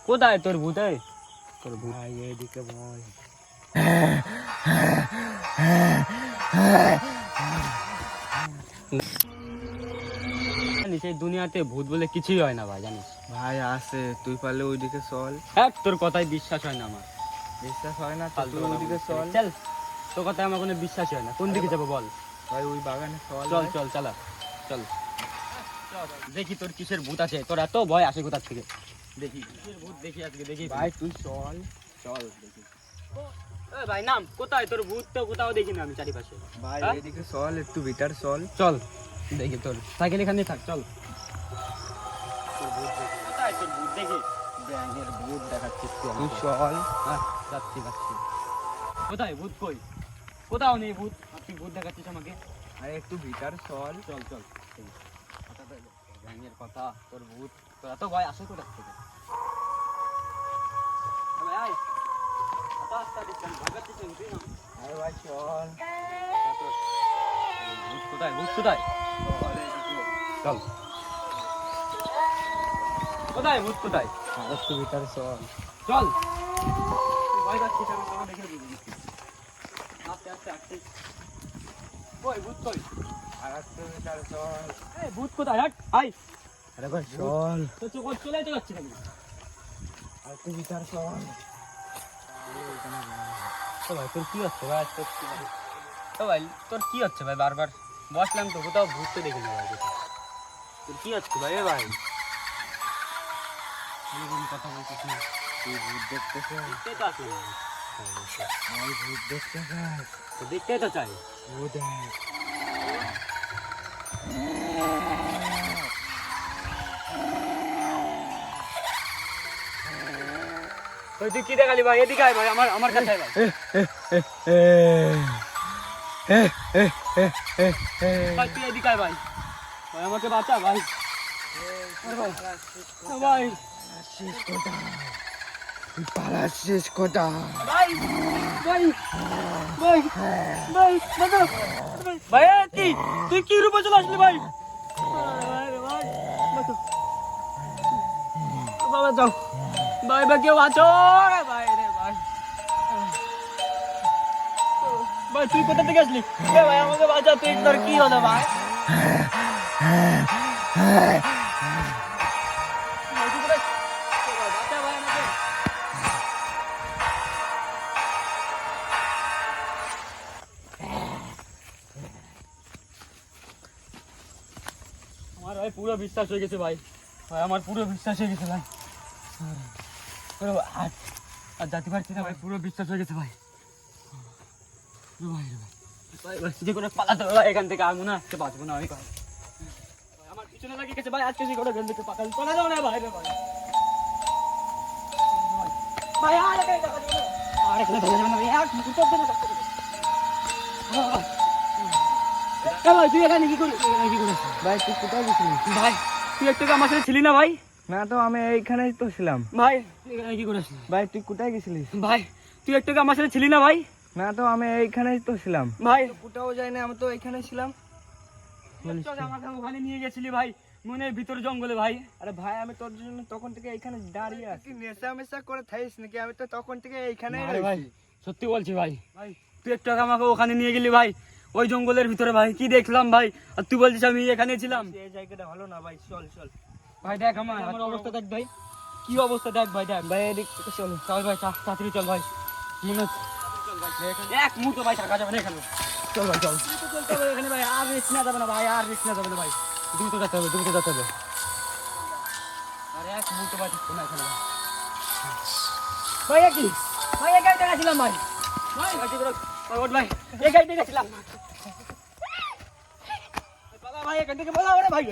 কোথায় তোর ভূত? তোর ভূত ভাই এদিকে বল। জানিস এই দুনিয়াতে ভূত বলে কিছুই হয় না ভাই, জানিস? ভাই আছে, তুই পারলে ওইদিকে চল। হ্যাঁ, তোর কথায় বিশ্বাস হয় না আমার। বিশ্বাস হয় না তো তুই ওইদিকে চল। চল, তোর কথায় আমার কোনো বিশ্বাসই হয় না। কোন দিকে যাবো বল? ভাই ওই বাগানে চল। চল চল চালা চল। দেখি তোর কিসের ভূত আছে, তোর এত ভয় আসে কোথা থেকে? দেখি কিসের ভূত, দেখি আজকে দেখি। ভাই তুই চল। চল দেখি। ভাই নাম কোথায় তোর ভূত? তো কোথাও দেখি না আমি চারিপাশে। ভাই এদিকে চল, একটু ভিতর চল। চল দেখি তোর সাইকেল এখানে থাক। চল তোর ভূত দেখি। কোথায় তোর ভূত দেখি? ব্যাঙের ভূত দেখাচ্ছিস তুই তুই আমাকে? চল। হ্যাঁ যাচ্ছি যাচ্ছি। কোথায় ভূত? কই? কোথাও নেই ভূত, আর তুই ভূত দেখাচ্ছিস আমাকে? আরে একটু ভিতর চল। চল চল। কথা তো ব্যাঙের কথা, তোর ভূত, তোর এত ভয় আসে কোথা থেকে? ভাই আয়, এত আস্তে আস্তে ভাগাচ্ছিস তুই না? আরে ভাই চল। ভূত কোথায়? ভূত কোথায়? চল। কোথায় ভূত কোথায়? আর একটু ভিতর চল। চল। তুই ভয় পাচ্ছিস, আমি তোকে দেখে দিবি। আস্তে আস্তে আস্তে। কই ভূত কই? আর একটু ভিতর চল। এই ভূত কোথায়? হাট আয়। আরে ভাই চল। তো চোখ চলে যেতে যাচ্ছি নাকি? আর একটু ভিতর চল। তো ভাই তোর কি হচ্ছে ভাই? তো ভাই তোর কি হচ্ছে ভাই? বারবার বসলাম তো, কোথাও ভূত তো দেখি না ভাই। তোর কি হচ্ছে ভাই? ভাই এরকম কথা বলছিস না? তুই ভূত দেখতেছিস? দেখতে তো আসি না। ভাই ভূত দেখতেছিস? তো দেখতেই তো চাই। ও দেখ। তুই কি দেখালি ভাই? এদিকে আয় ভাই, আমার কাছে আয় ভাই। ভাই তুই এদিকে আয় ভাই। ভাই আমাকে বাঁচা ভাই। ভাই শেষ কোটা। তুই পালাচ্ছিস কোটা। ভাই ভাই ভাই ভাই বাঁচাও। ভাই তুই কি রূপে চলে আসলি ভাই? ভাই বাঁচাও। বাবা যাও ভাই, ভাই কেউ আছো রে ভাই? রে ভাই, ভাই তুই কোথা থেকে আসলি? এ ভাই আমাকে বাঁচা, তুই তোর কি হলো ভাই? বাঁচা ভাই আমাকে। আমার ভাই পুরো বিশ্বাস হয়ে গেছে ভাই। ভাই আমার পুরো বিশ্বাস হয়ে গেছে ভাই। আর জাতি পারছি না ভাই, পুরো বিশ্বাস হয়ে গেছে ভাই। ভাই ভাই ভাই যে করে পালাতে হবে ভাই এখান থেকে, আমি না আজকে বাঁচবো না আমি ভাই। আমার পিছনে লাগিয়ে গেছে ভাই, আজকে যে করে এখান থেকে পালা যাও না ভাই। রে ভাই ভাই আর এখানে দেখা যাবে না, আর এখানে দেখা যাবে না ভাই, আর কিছু করতে না। ভাই তুই এখানে কি করিস? ভাই তুই কোথায় গেছিলিস? ভাই তুই একটু আমার সাথে ছিলি না ভাই? না তো আমি এইখানেই তো ছিলাম। ভাই তুই এখানে কি করিস? ভাই তুই কোথায় গেছিলিস? ভাই তুই একটু আমার সাথে ছিলি না ভাই? না তো আমি এইখানেই তো ছিলাম। ভাই কোথাও যাই না, আমি তো এইখানে ছিলাম। আমাকে ওখানে নিয়ে গেছিলি ভাই, মনের ভিতর জঙ্গলে ভাই। আরে ভাই আমি তোর জন্য তখন থেকে এইখানে দাঁড়িয়ে আছি। নেশা মেশা করে থাইস নাকি? আমি তো তখন থেকে এইখানেই আরে ভাই রয়েছি। সত্যি বলছি ভাই। ভাই তুই একটু আগে আমাকে ওখানে নিয়ে গেলি ভাই, ওই জঙ্গলের ভিতরে ভাই, কি দেখলাম ভাই? আর তুই বলছিস আমি এখানে ছিলাম? এই জায়গাটা ভালো না ভাই, চল চল। ভাই দেখ আমার অবস্থা দেখ ভাই, কি অবস্থা দেখ ভাই। দেখ ভাই এদিক থেকে চল। চল ভাই তাড়াতাড়ি চল ভাই। মনে হচ্ছে এক মুহূর্ত ভাই থাকা যাবে না এখানে। চল ভাই চল। চলতে হবে এখানে ভাই, আর রিস্ক নেওয়া যাবে না ভাই, আর রিস্ক নেওয়া যাবে না ভাই। দ্রুত যেতে হবে, দ্রুত যেতে হবে। আর এক মুহূর্ত ভাই থাকবো না এখানে ভাই। ভাই কি ভাই এই গাড়িতে গেছিলাম ভাই। ভাই ওঠ ভাই, এই গাড়িতে গেছিলাম। ভাই এখান থেকে বলা ভাই।